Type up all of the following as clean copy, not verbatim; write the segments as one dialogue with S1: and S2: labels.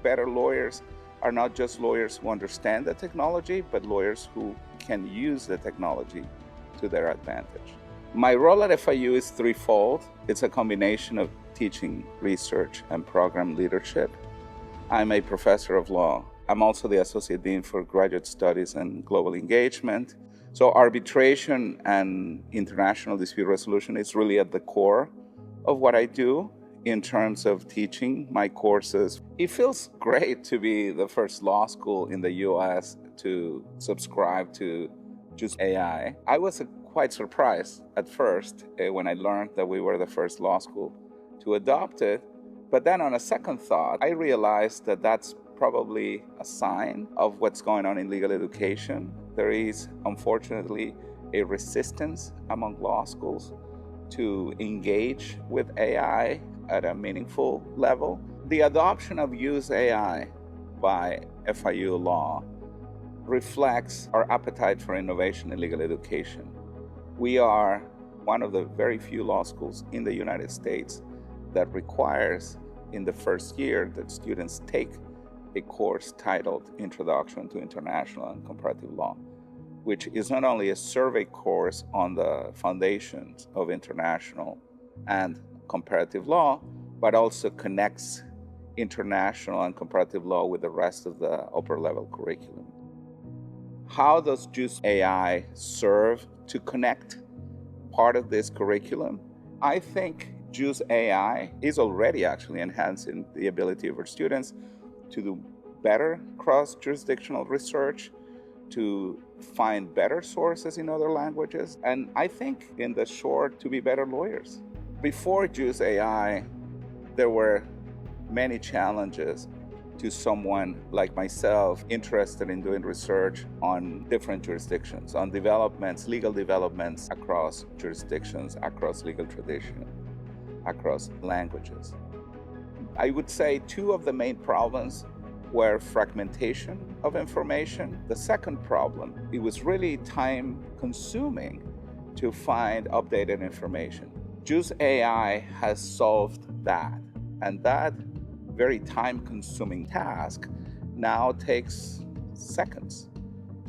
S1: better lawyers are not just lawyers who understand the technology, but lawyers who can use the technology to their advantage. My role at FIU is threefold. It's a combination of teaching, research, and program leadership. I'm a professor of law. I'm also the Associate Dean for Graduate Studies and Global Engagement. So arbitration and international dispute resolution is really at the core of what I do in terms of teaching my courses. It feels great to be the first law school in the US to subscribe to Jus AI. I was quite surprised at first when I learned that we were the first law school to adopt it. But then on a second thought, I realized that that's probably a sign of what's going on in legal education. There is, unfortunately, a resistance among law schools to engage with AI at a meaningful level. The adoption of Jus AI by FIU Law reflects our appetite for innovation in legal education. We are one of the very few law schools in the United States that requires in the first year that students take a course titled Introduction to International and Comparative Law, which is not only a survey course on the foundations of international and comparative law, but also connects international and comparative law with the rest of the upper level curriculum. How does Jus AI serve to connect part of this curriculum? I think Jus AI is already actually enhancing the ability of our students to do better cross-jurisdictional research, to find better sources in other languages, and I think in the short, to be better lawyers. Before Jus AI, there were many challenges to someone like myself interested in doing research on different jurisdictions, on developments, legal developments across jurisdictions, across legal tradition, across languages. I would say two of the main problems were fragmentation of information. The second problem, it was really time consuming to find updated information. Jus AI has solved that, and that very time-consuming task now takes seconds.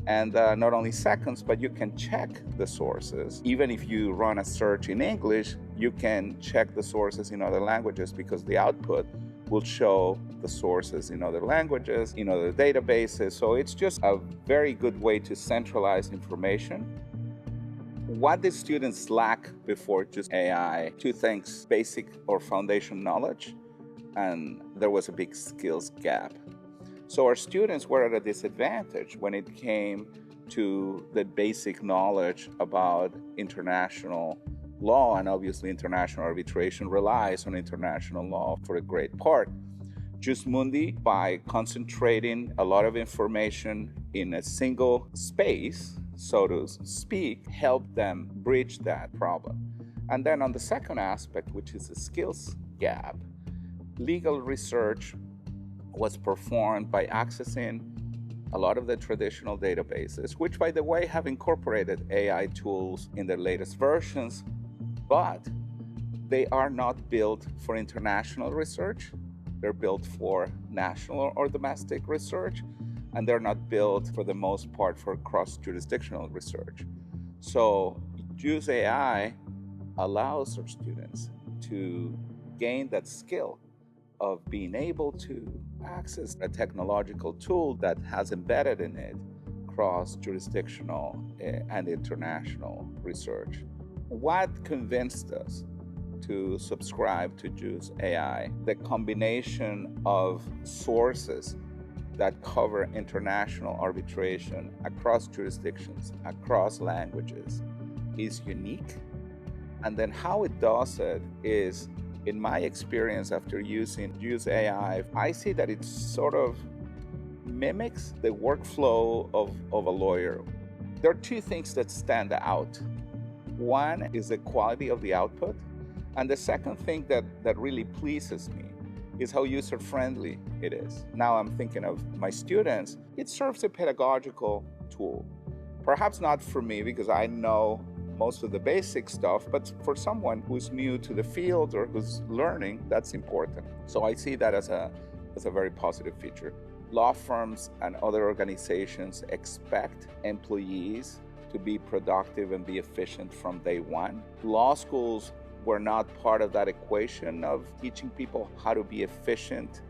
S1: And not only seconds, but you can check the sources. Even if you run a search in English, you can check the sources in other languages because the output will show the sources in other languages, in other databases. So it's just a very good way to centralize information. What the students lack before Jus AI, two things: basic or foundation knowledge, and there was a big skills gap. So our students were at a disadvantage when it came to the basic knowledge about international law, and obviously international arbitration relies on international law for a great part. Jus Mundi, by concentrating a lot of information in a single space, so to speak, helped them bridge that problem. And then on the second aspect, which is the skills gap, legal research was performed by accessing a lot of the traditional databases, which, by the way, have incorporated AI tools in their latest versions, but they are not built for international research. They're built for national or domestic research, and they're not built, for the most part, for cross-jurisdictional research. So Jus AI allows our students to gain that skill of being able to access a technological tool that has embedded in it cross-jurisdictional and international research. What convinced us to subscribe to Jus AI? The combination of sources that cover international arbitration across jurisdictions, across languages, is unique. And then how it does it is, in my experience after using Jus AI, I see that it sort of mimics the workflow of a lawyer. There are two things that stand out. One is the quality of the output, and the second thing that really pleases me is how user-friendly it is. Now I'm thinking of my students. It serves a pedagogical tool. Perhaps not for me because I know most of the basic stuff, but for someone who's new to the field or who's learning, that's important. So I see that as It's a very positive feature. Law firms and other organizations expect employees to be productive and be efficient from day one. Law schools were not part of that equation of teaching people how to be efficient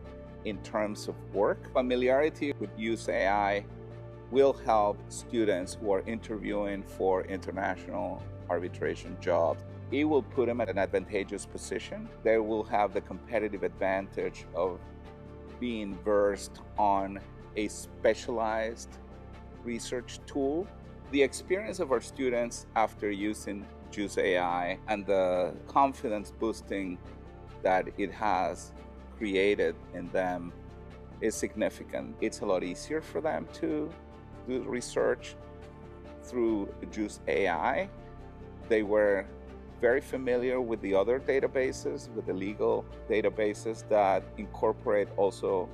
S1: in terms of work. Familiarity with Jus AI will help students who are interviewing for international arbitration jobs. It will put them at an advantageous position. They will have the competitive advantage of being versed on a specialized research tool. The experience of our students after using Jus AI and the confidence boosting that it has created in them is significant. It's a lot easier for them to do research through Jus AI. They were very familiar with the other databases, with the legal databases that incorporate also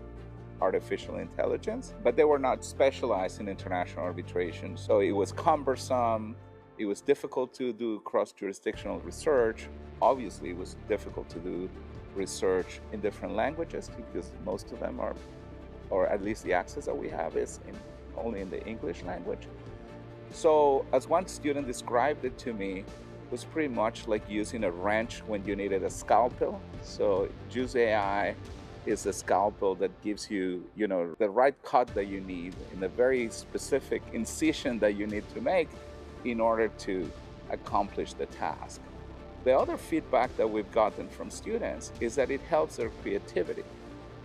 S1: artificial intelligence, but they were not specialized in international arbitration. So it was cumbersome, it was difficult to do cross-jurisdictional research. Obviously, it was difficult to do research in different languages because most of them are, or at least the access that we have is only in the English language. So as one student described it to me, it was pretty much like using a wrench when you needed a scalpel. So Jus AI is a scalpel that gives you, the right cut that you need in a very specific incision that you need to make in order to accomplish the task. The other feedback that we've gotten from students is that it helps their creativity.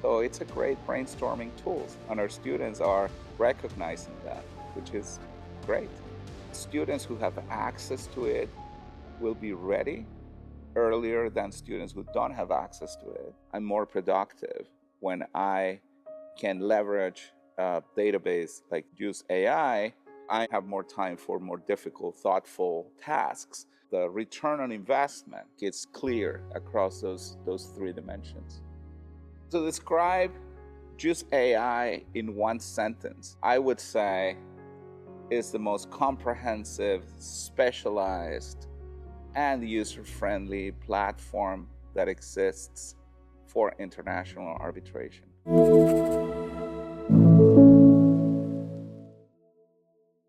S1: So it's a great brainstorming tool, and our students are recognizing that, which is great. Students who have access to it will be ready earlier than students who don't have access to it. I'm more productive when I can leverage a database like Jus AI. I have more time for more difficult, thoughtful tasks. The return on investment gets clear across those three dimensions. To describe Jus AI in one sentence, I would say is the most comprehensive, specialized, and user-friendly platform that exists for international arbitration.